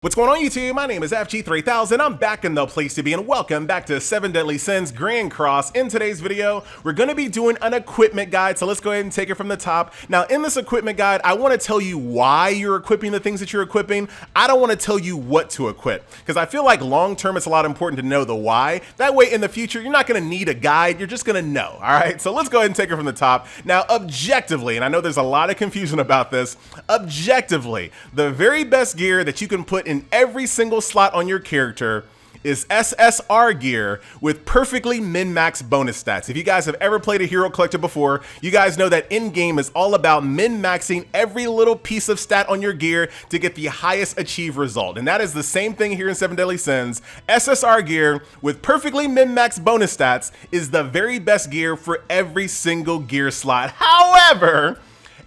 What's going on YouTube? My name is FG3000. I'm back in the place to be and welcome back to 7 Deadly Sins Grand Cross. In today's video, we're going to be doing an equipment guide, so let's go ahead and take it from the top. Now in this equipment guide, I want to tell you why you're equipping the things that you're equipping. I don't want to tell you what to equip because I feel like long term it's a lot important to know the why. That way in the future, you're not going to need a guide, you're just going to know, alright? So let's go ahead and take it from the top. Now objectively, and I know there's a lot of confusion about this, objectively, the very best gear that you can put in every single slot on your character is SSR Gear with perfectly min-max bonus stats. If you guys have ever played a hero collector before, you guys know that in-game is all about min-maxing every little piece of stat on your gear to get the highest achieved result. And that is the same thing here in 7 Deadly Sins. SSR Gear with perfectly min-max bonus stats is the very best gear for every single gear slot. However,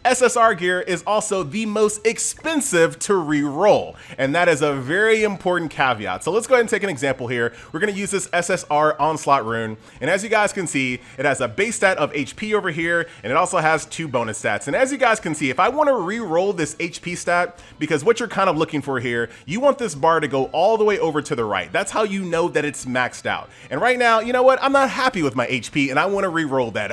SSR Gear is also the most expensive to re-roll, and that is a very important caveat. So let's go ahead and take an example here. We're going to use this SSR Onslaught rune, and as you guys can see, it has a base stat of HP over here, and it also has 2 bonus stats. And as you guys can see, if I want to re-roll this HP stat, because what you're kind of looking for here, you want this bar to go all the way over to the right. That's how you know that it's maxed out. And right now, you know what? I'm not happy with my HP, and I want to re-roll that.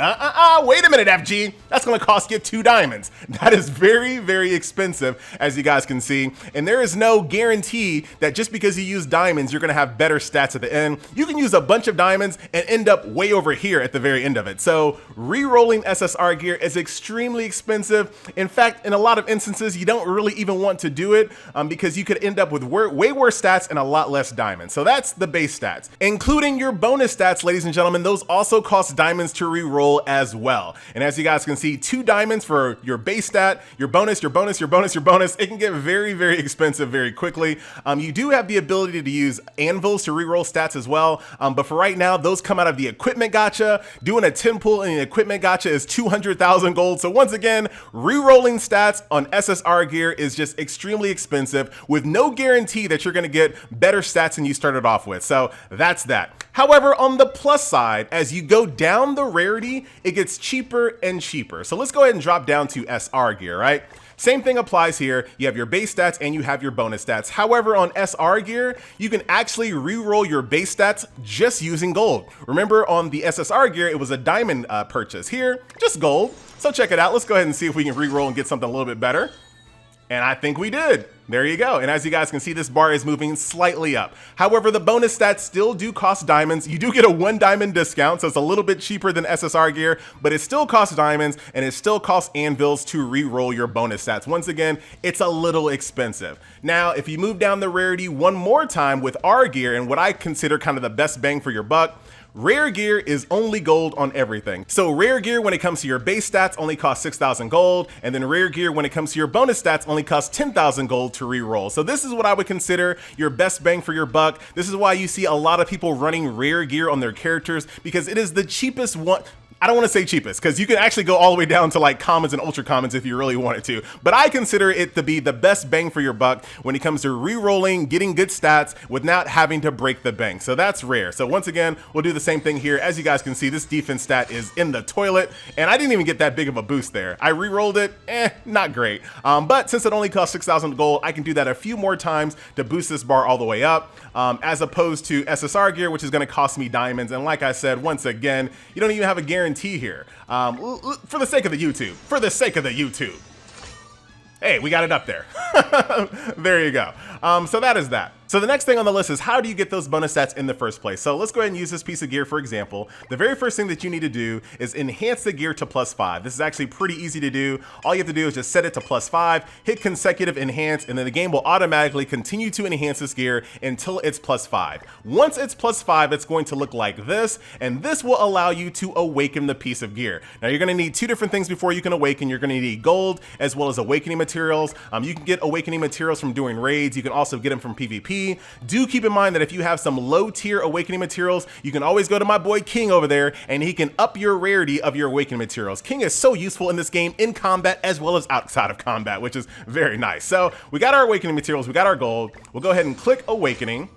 Wait a minute, FG. That's going to cost you 2 diamonds. That is very, very expensive, as you guys can see. And there is no guarantee that just because you use diamonds, you're going to have better stats at the end. You can use a bunch of diamonds and end up way over here at the very end of it. So re-rolling SSR Gear is extremely expensive. In fact, in a lot of instances, you don't really even want to do it because you could end up with way worse stats and a lot less diamonds. So that's the base stats. Including your bonus stats, ladies and gentlemen, those also cost diamonds to re-roll as well. And as you guys can see, 2 diamonds for your base stat, your bonus, your bonus, your bonus, your bonus. It can get very, very expensive very quickly. You do have the ability to use anvils to reroll stats as well. But for right now, those come out of the equipment gacha. Doing a 10 pull in the equipment gacha is 200,000 gold. So once again, rerolling stats on SSR Gear is just extremely expensive with no guarantee that you're going to get better stats than you started off with. So that's that. However, on the plus side, as you go down the rarity, it gets cheaper and cheaper. So let's go ahead and drop down to SR Gear, right? Same thing applies here. You have your base stats and you have your bonus stats. However, on SR Gear, you can actually re-roll your base stats just using gold. Remember on the SSR Gear, it was a diamond purchase. Here, just gold. So check it out. Let's go ahead and see if we can re-roll and get something a little bit better. And I think we did. There you go. And as you guys can see, this bar is moving slightly up. However, the bonus stats still do cost diamonds. You do get a 1 diamond discount, so it's a little bit cheaper than SSR Gear, but it still costs diamonds and it still costs anvils to re-roll your bonus stats. Once again, it's a little expensive. Now, if you move down the rarity one more time with R Gear and what I consider kind of the best bang for your buck, rare gear is only gold on everything. So rare gear when it comes to your base stats only costs 6,000 gold, and then rare gear when it comes to your bonus stats only costs 10,000 gold to re-roll. So this is what I would consider your best bang for your buck. This is why you see a lot of people running rare gear on their characters because it is the cheapest one. I don't want to say cheapest because you can actually go all the way down to like commons and ultra commons if you really wanted to, but I consider it to be the best bang for your buck when it comes to re-rolling, getting good stats without having to break the bank. So that's rare. So once again, we'll do the same thing here. As you guys can see, this defense stat is in the toilet and I didn't even get that big of a boost there. I re-rolled it, not great. But since it only costs 6,000 gold, I can do that a few more times to boost this bar all the way up, as opposed to SSR Gear, which is going to cost me diamonds. And like I said, once again, you don't even have a guarantee here. For the sake of the YouTube. Hey, we got it up there. There you go. So that is that. So the next thing on the list is how do you get those bonus stats in the first place? So let's go ahead and use this piece of gear for example. The very first thing that you need to do is enhance the gear to +5. This is actually pretty easy to do. All you have to do is just set it to +5, hit consecutive enhance, and then the game will automatically continue to enhance this gear until it's +5. Once it's +5, it's going to look like this, and this will allow you to awaken the piece of gear. Now you're going to need 2 different things before you can awaken. You're going to need gold as well as awakening materials. You can get awakening materials from doing raids. You can also get them from PvP. Do keep in mind that if you have some low tier awakening materials, you can always go to my boy King over there and he can up your rarity of your awakening materials. King is so useful in this game in combat as well as outside of combat, which is very nice. So we got our awakening materials, we got our gold. We'll go ahead and click awakening.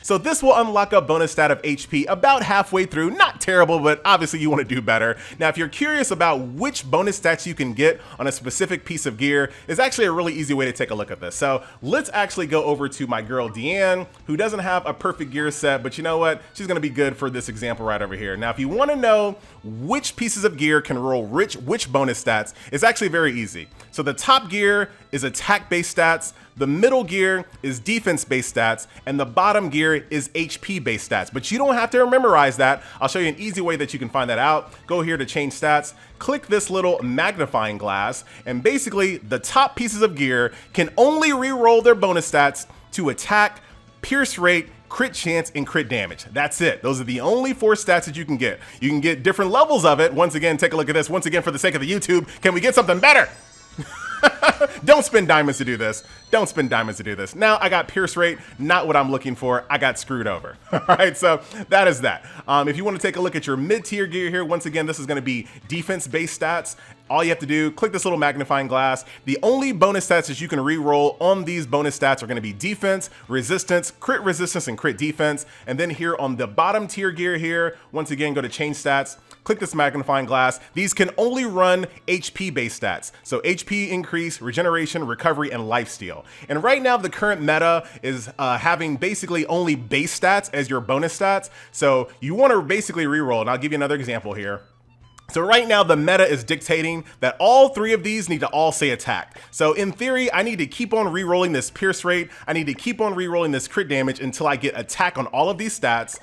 So this will unlock a bonus stat of HP about halfway through. Not terrible, but obviously you want to do better. Now, if you're curious about which bonus stats you can get on a specific piece of gear, is actually a really easy way to take a look at this. So let's actually go over to my girl Deanne, who doesn't have a perfect gear set, but you know what? She's going to be good for this example right over here. Now, if you want to know which pieces of gear can roll which bonus stats, it's actually very easy. So the top gear is attack-based stats, the middle gear is defense-based stats, and the bottom gear is HP-based stats. But you don't have to memorize that. I'll show you an easy way that you can find that out. Go here to change stats, click this little magnifying glass, and basically the top pieces of gear can only re-roll their bonus stats to attack, pierce rate, crit chance, and crit damage. That's it. Those are the only 4 stats that you can get. You can get different levels of it. Once again, take a look at this. Once again, for the sake of the YouTube, can we get something better? Don't spend diamonds to do this. Don't spend diamonds to do this. Now I got pierce rate, not what I'm looking for. I got screwed over. All right, so that is that. If you want to take a look at your mid-tier gear here, once again, this is going to be defense-based stats. All you have to do, click this little magnifying glass. The only bonus stats that you can re-roll on these bonus stats are going to be defense, resistance, and crit defense. And then here on the bottom tier gear here, once again, go to change stats. Click this magnifying glass. These can only run HP-based stats. So HP increase, regeneration, recovery, and lifesteal. And right now, the current meta is having basically only base stats as your bonus stats. So you want to basically reroll. And I'll give you another example here. So right now the meta is dictating that all 3 of these need to all say attack. So in theory, I need to keep on re-rolling this pierce rate. I need to keep on re-rolling this crit damage until I get attack on all of these stats.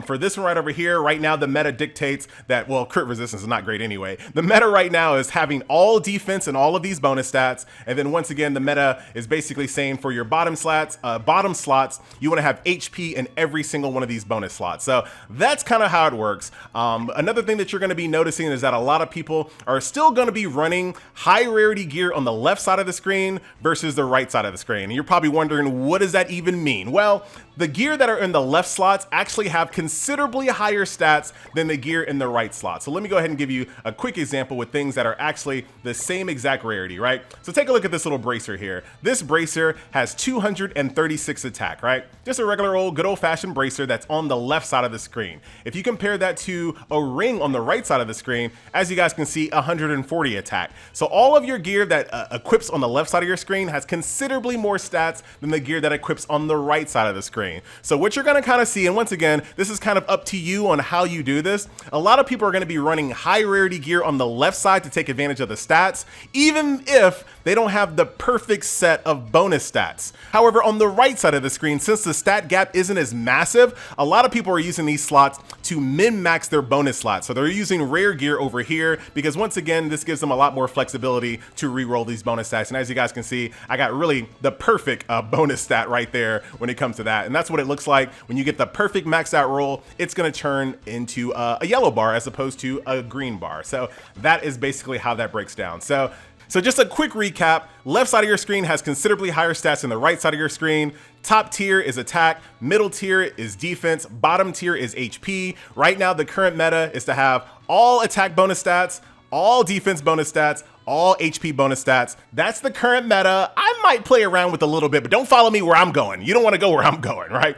For this one right over here, right now the meta dictates that, well, crit resistance is not great anyway. The meta right now is having all defense and all of these bonus stats. And then once again, the meta is basically saying for your bottom slots, you want to have HP in every single one of these bonus slots. So that's kind of how it works. Another thing that you're going to be noticing is that a lot of people are still going to be running high rarity gear on the left side of the screen versus the right side of the screen. And you're probably wondering, what does that even mean? Well, the gear that are in the left slots actually have considerably higher stats than the gear in the right slot. So let me go ahead and give you a quick example with things that are actually the same exact rarity, right? So take a look at this little bracer here. This bracer has 236 attack, right? Just a regular old good old fashioned bracer that's on the left side of the screen. If you compare that to a ring on the right side of the screen, as you guys can see, 140 attack. So all of your gear that equips on the left side of your screen has considerably more stats than the gear that equips on the right side of the screen. So what you're going to kind of see, and once again, this is kind of up to you on how you do this. A lot of people are going to be running high rarity gear on the left side to take advantage of the stats, even if they don't have the perfect set of bonus stats. However, on the right side of the screen, since the stat gap isn't as massive, a lot of people are using these slots to min-max their bonus slots. So they're using rare gear over here because once again, this gives them a lot more flexibility to re-roll these bonus stats. And as you guys can see, I got really the perfect bonus stat right there when it comes to that. And that's what it looks like when you get the perfect maxed out roll. It's going to turn into a yellow bar as opposed to a green bar. So that is basically how that breaks down. So just a quick recap, left side of your screen has considerably higher stats than the right side of your screen. Top tier is attack, middle tier is defense, bottom tier is HP. Right now, the current meta is to have all attack bonus stats, all defense bonus stats, all HP bonus stats. That's the current meta. I might play around with a little bit, but don't follow me where I'm going. You don't want to go where I'm going, right?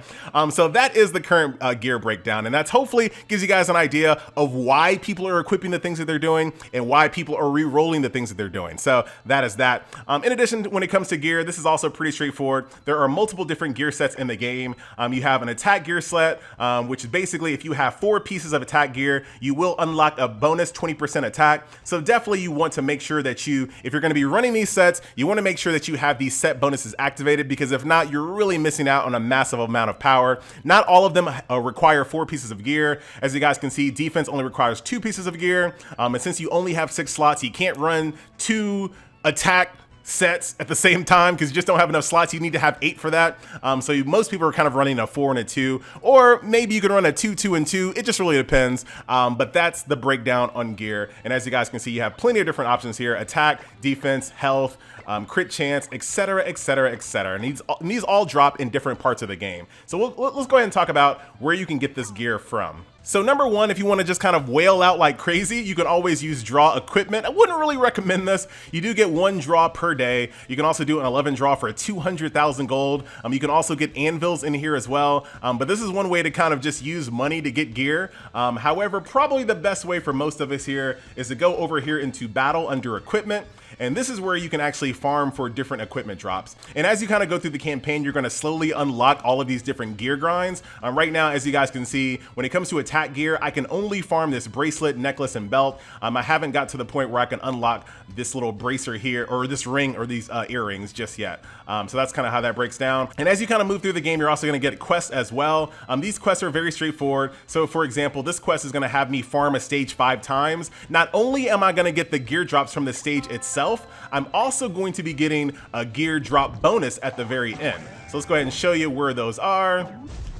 So that is the current gear breakdown. And that's hopefully gives you guys an idea of why people are equipping the things that they're doing and why people are re-rolling the things that they're doing. So that is that. In addition, when it comes to gear, this is also pretty straightforward. There are multiple different gear sets in the game. You have an attack gear set, which is basically if you have 4 pieces of attack gear, you will unlock a bonus 20% attack. So definitely you want to make sure that if you're going to be running these sets, you want to make sure that you have these set bonuses activated, because if not, you're really missing out on a massive amount of power. Not all of them require 4 pieces of gear. As you guys can see, defense only requires 2 pieces of gear. And since you only have 6 slots, you can't run 2 attack sets at the same time because you just don't have enough slots. You need to have 8 for that. So most people are kind of running a 4 and a 2, or maybe you can run a 2, 2, and 2. It just really depends. But that's the breakdown on gear. And as you guys can see, you have plenty of different options here: attack, defense, health, crit chance, etc, etc, etc. And these all drop in different parts of the game. So let's go ahead and talk about where you can get this gear from. So number one, if you want to just kind of whale out like crazy, you can always use draw equipment. I wouldn't really recommend this. You do get 1 draw per day. You can also do an 11 draw for 200,000 gold. You can also get anvils in here as well. But this is one way to kind of just use money to get gear. However, probably the best way for most of us here is to go over here into battle under equipment. And this is where you can actually farm for different equipment drops. And as you kind of go through the campaign, you're going to slowly unlock all of these different gear grinds. Right now, as you guys can see, when it comes to attack gear, I can only farm this bracelet, necklace, and belt. I haven't got to the point where I can unlock this little bracer here, or this ring, or these earrings just yet. So that's kind of how that breaks down. And as you kind of move through the game, you're also going to get quests as well. These quests are very straightforward. So for example, this quest is going to have me farm a stage 5 times. Not only am I going to get the gear drops from the stage itself, I'm also going to be getting a gear drop bonus at the very end. So let's go ahead and show you where those are.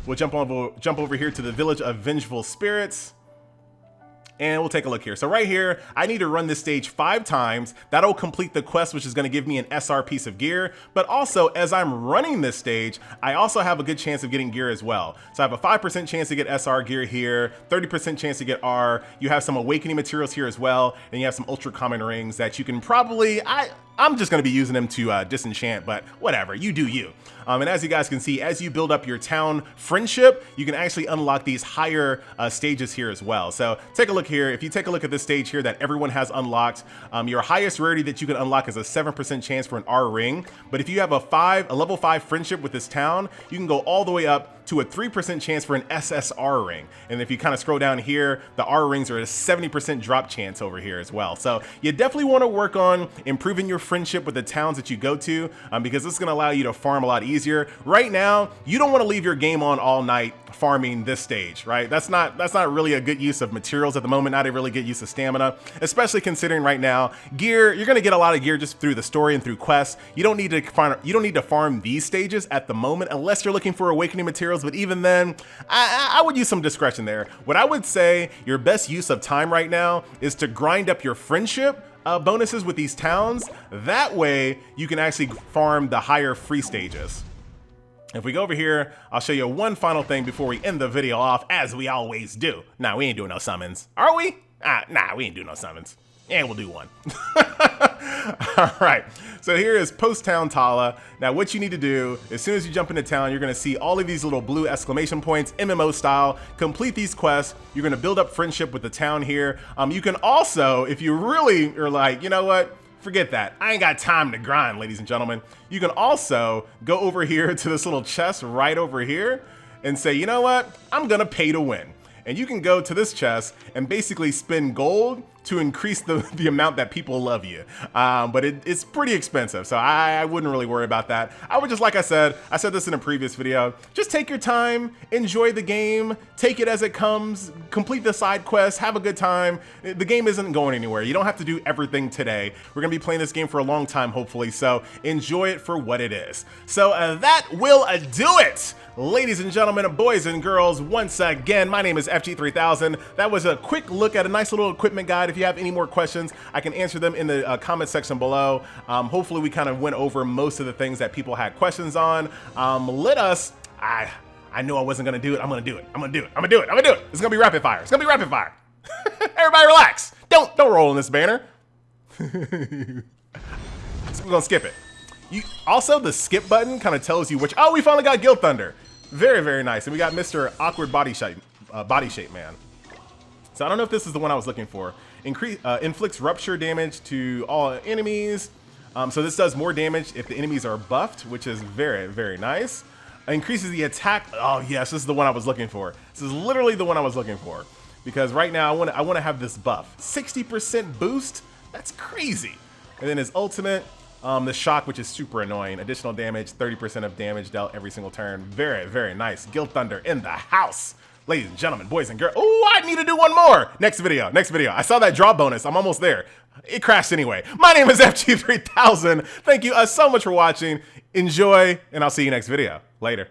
We'll jump over here to the Village of Vengeful Spirits. And we'll take a look here. So right here, I need to run this stage 5 times. That'll complete the quest, which is going to give me an SR piece of gear. But also, as I'm running this stage, I also have a good chance of getting gear as well. So I have a 5% chance to get SR gear here, 30% chance to get R. You have some awakening materials here as well. And you have some ultra common rings that you can probably, I'm just going to be using them to disenchant, but whatever, you do you. And as you guys can see, as you build up your town friendship, you can actually unlock these higher stages here as well. So take a look here. If you take a look at this stage here that everyone has unlocked, your highest rarity that you can unlock is a 7% chance for an R ring. But if you have a level 5 friendship with this town, you can go all the way up to a 3% chance for an SSR ring. And if you kind of scroll down here, the R rings are at a 70% drop chance over here as well. So you definitely want to work on improving your friendship with the towns that you go to, because this is going to allow you to farm a lot easier. Right now, you don't want to leave your game on all night farming this stage, right? That's not really a good use of materials at the moment, not a really good use of stamina, especially considering right now, gear, you're going to get a lot of gear just through the story and through quests. You don't need to farm these stages at the moment unless you're looking for awakening materials, but even then, I would use some discretion there. What I would say your best use of time right now is to grind up your friendship bonuses with these towns. That way you can actually farm the higher free stages. If we go over here, I'll show you one final thing before we end the video off, as we always do. Nah, we ain't doing no summons. Are we? Nah, we ain't doing no summons. And we'll do one. All right, so here is Post Town Tala. Now what you need to do, as soon as you jump into town, you're gonna see all of these little blue exclamation points, MMO style. Complete these quests. You're gonna build up friendship with the town here. You can also, if you really are like, you know what? Forget that. I ain't got time to grind, ladies and gentlemen. You can also go over here to this little chest right over here and say, you know what? I'm gonna pay to win. And you can go to this chest and basically spend gold to increase the amount that people love you. But it's pretty expensive, so I wouldn't really worry about that. I would just, like I said this in a previous video, just take your time, enjoy the game, take it as it comes, complete the side quests, have a good time. The game isn't going anywhere. You don't have to do everything today. We're gonna be playing this game for a long time, hopefully, so enjoy it for what it is. So that will do it. Ladies and gentlemen, boys and girls, once again, my name is FG3000. That was a quick look at a nice little equipment guide. If you have any more questions, I can answer them in the comment section below. Hopefully we kind of went over most of the things that people had questions on. I know I wasn't gonna do it. I'm gonna do it. It's gonna be rapid fire. Everybody relax. Don't roll in this banner. We're gonna skip it. Also, the skip button kind of tells you which. Oh, we finally got Guild Thunder. Very, very nice. And we got Mr. Awkward Body Shape Man. So I don't know if this is the one I was looking for. Inflicts rupture damage to all enemies. So this does more damage if the enemies are buffed, which is very, very nice. Increases the attack. Oh yes, this is the one I was looking for. This is literally the one I was looking for. Because right now I want to have this buff. 60% boost. That's crazy. And then his ultimate. The shock, which is super annoying. Additional damage, 30% of damage dealt every single turn. Very, very nice. Guild Thunder in the house. Ladies and gentlemen, boys and girls. Oh, I need to do one more. Next video. I saw that draw bonus. I'm almost there. It crashed anyway. My name is FG3000. Thank you so much for watching. Enjoy, and I'll see you next video. Later.